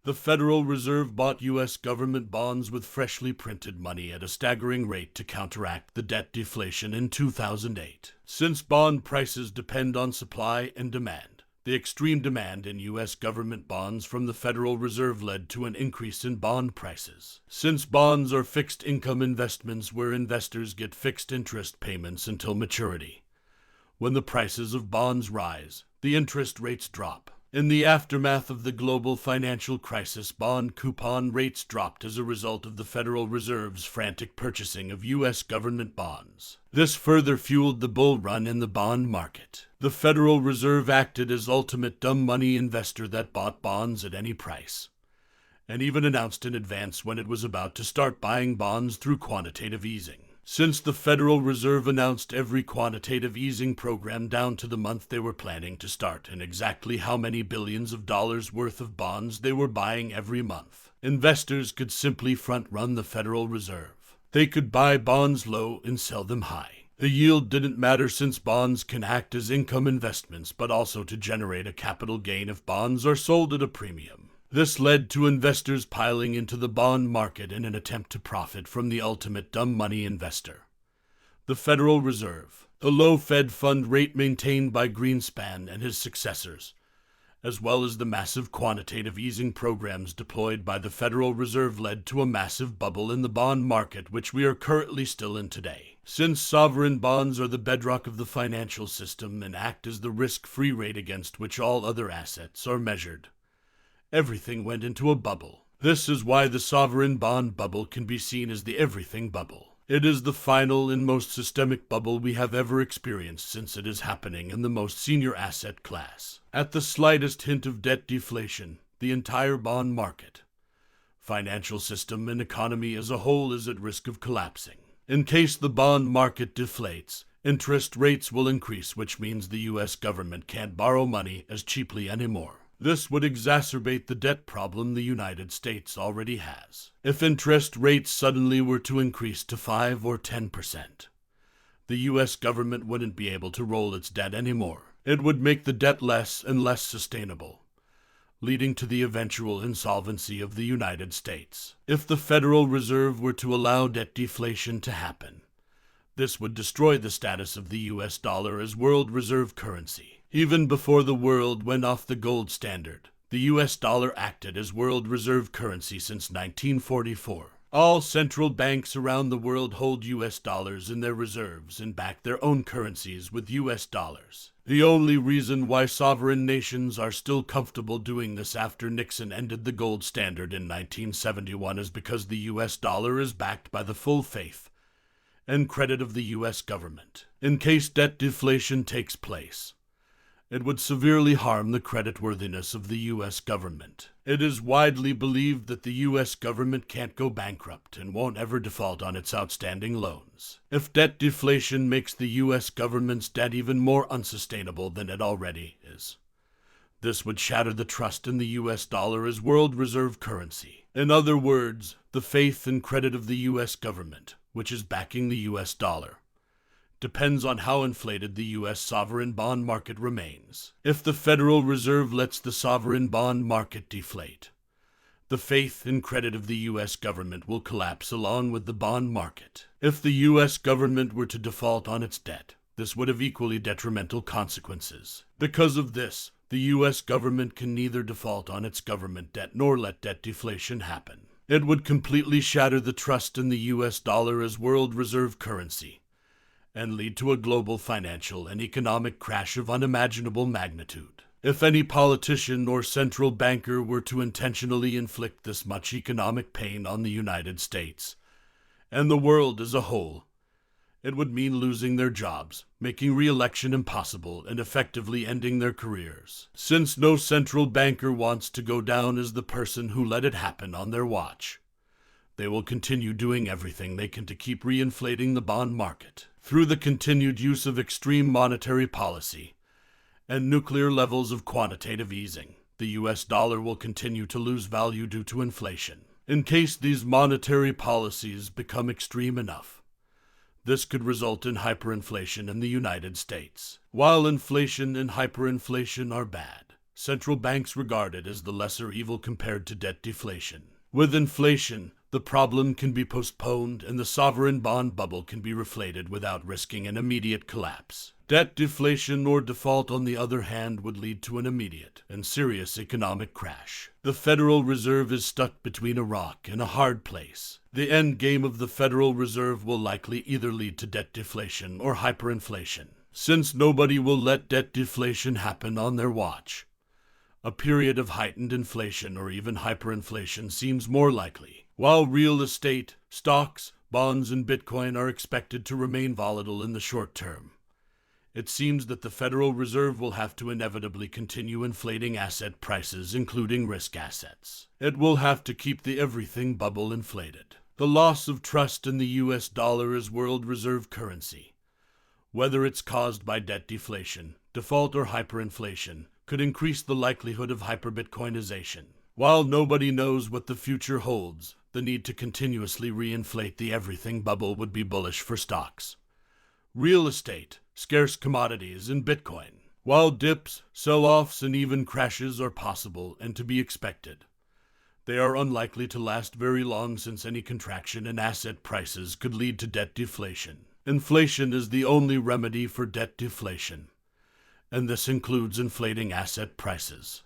The Federal Reserve bought U.S. government bonds with freshly printed money at a staggering rate to counteract the debt deflation in 2008. Since bond prices depend on supply and demand, the extreme demand in U.S. government bonds from the Federal Reserve led to an increase in bond prices. Since bonds are fixed income investments where investors get fixed interest payments until maturity, when the prices of bonds rise, the interest rates drop. In the aftermath of the global financial crisis, bond coupon rates dropped as a result of the Federal Reserve's frantic purchasing of U.S. government bonds. This further fueled the bull run in the bond market. The Federal Reserve acted as ultimate dumb money investor that bought bonds at any price, and even announced in advance when it was about to start buying bonds through quantitative easing. Since the Federal Reserve announced every quantitative easing program down to the month they were planning to start and exactly how many billions of dollars worth of bonds they were buying every month, investors could simply front-run the Federal Reserve. They could buy bonds low and sell them high. The yield didn't matter since bonds can act as income investments but also to generate a capital gain if bonds are sold at a premium. This led to investors piling into the bond market in an attempt to profit from the ultimate dumb money investor, the Federal Reserve. The low Fed fund rate maintained by Greenspan and his successors, as well as the massive quantitative easing programs deployed by the Federal Reserve, led to a massive bubble in the bond market which we are currently still in today. Since sovereign bonds are the bedrock of the financial system and act as the risk-free rate against which all other assets are measured, everything went into a bubble. This is why the sovereign bond bubble can be seen as the everything bubble. It is the final and most systemic bubble we have ever experienced since it is happening in the most senior asset class. At the slightest hint of debt deflation, the entire bond market, financial system, and economy as a whole is at risk of collapsing. In case the bond market deflates, interest rates will increase, which means the U.S. government can't borrow money as cheaply anymore. This would exacerbate the debt problem the United States already has. If interest rates suddenly were to increase to 5 or 10%, the U.S. government wouldn't be able to roll its debt anymore. It would make the debt less and less sustainable, leading to the eventual insolvency of the United States. If the Federal Reserve were to allow debt deflation to happen, this would destroy the status of the U.S. dollar as world reserve currency. Even before the world went off the gold standard, the U.S. dollar acted as world reserve currency since 1944. All central banks around the world hold U.S. dollars in their reserves and back their own currencies with U.S. dollars. The only reason why sovereign nations are still comfortable doing this after Nixon ended the gold standard in 1971 is because the U.S. dollar is backed by the full faith and credit of the U.S. government. In case debt deflation takes place, it would severely harm the creditworthiness of the U.S. government. It is widely believed that the U.S. government can't go bankrupt and won't ever default on its outstanding loans. If debt deflation makes the U.S. government's debt even more unsustainable than it already is, this would shatter the trust in the U.S. dollar as world reserve currency. In other words, the faith and credit of the U.S. government, which is backing the U.S. dollar, depends on how inflated the U.S. sovereign bond market remains. If the Federal Reserve lets the sovereign bond market deflate, the faith and credit of the U.S. government will collapse along with the bond market. If the U.S. government were to default on its debt, this would have equally detrimental consequences. Because of this, the U.S. government can neither default on its government debt nor let debt deflation happen. It would completely shatter the trust in the U.S. dollar as world reserve currency and lead to a global financial and economic crash of unimaginable magnitude. If any politician or central banker were to intentionally inflict this much economic pain on the United States and the world as a whole, it would mean losing their jobs, making re-election impossible, and effectively ending their careers. Since no central banker wants to go down as the person who let it happen on their watch, they will continue doing everything they can to keep reinflating the bond market. Through the continued use of extreme monetary policy and nuclear levels of quantitative easing, the U.S. dollar will continue to lose value due to inflation. In case these monetary policies become extreme enough, this could result in hyperinflation in the United States. While inflation and hyperinflation are bad, Central banks regard it as the lesser evil compared to debt deflation. With inflation, the problem can be postponed and the sovereign bond bubble can be reflated without risking an immediate collapse. Debt deflation or default, on the other hand, would lead to an immediate and serious economic crash. The Federal Reserve is stuck between a rock and a hard place. The end game of the Federal Reserve will likely either lead to debt deflation or hyperinflation. Since nobody will let debt deflation happen on their watch, a period of heightened inflation or even hyperinflation seems more likely. While real estate, stocks, bonds, and Bitcoin are expected to remain volatile in the short term, it seems that the Federal Reserve will have to inevitably continue inflating asset prices, including risk assets. It will have to keep the everything bubble inflated. The loss of trust in the US dollar as world reserve currency, whether it's caused by debt deflation, default, or hyperinflation, could increase the likelihood of hyperbitcoinization. While nobody knows what the future holds, the need to continuously reinflate the everything bubble would be bullish for stocks, real estate, scarce commodities, and Bitcoin. While dips, sell-offs, and even crashes are possible and to be expected, they are unlikely to last very long, since any contraction in asset prices could lead to debt deflation. Inflation is the only remedy for debt deflation, and this includes inflating asset prices.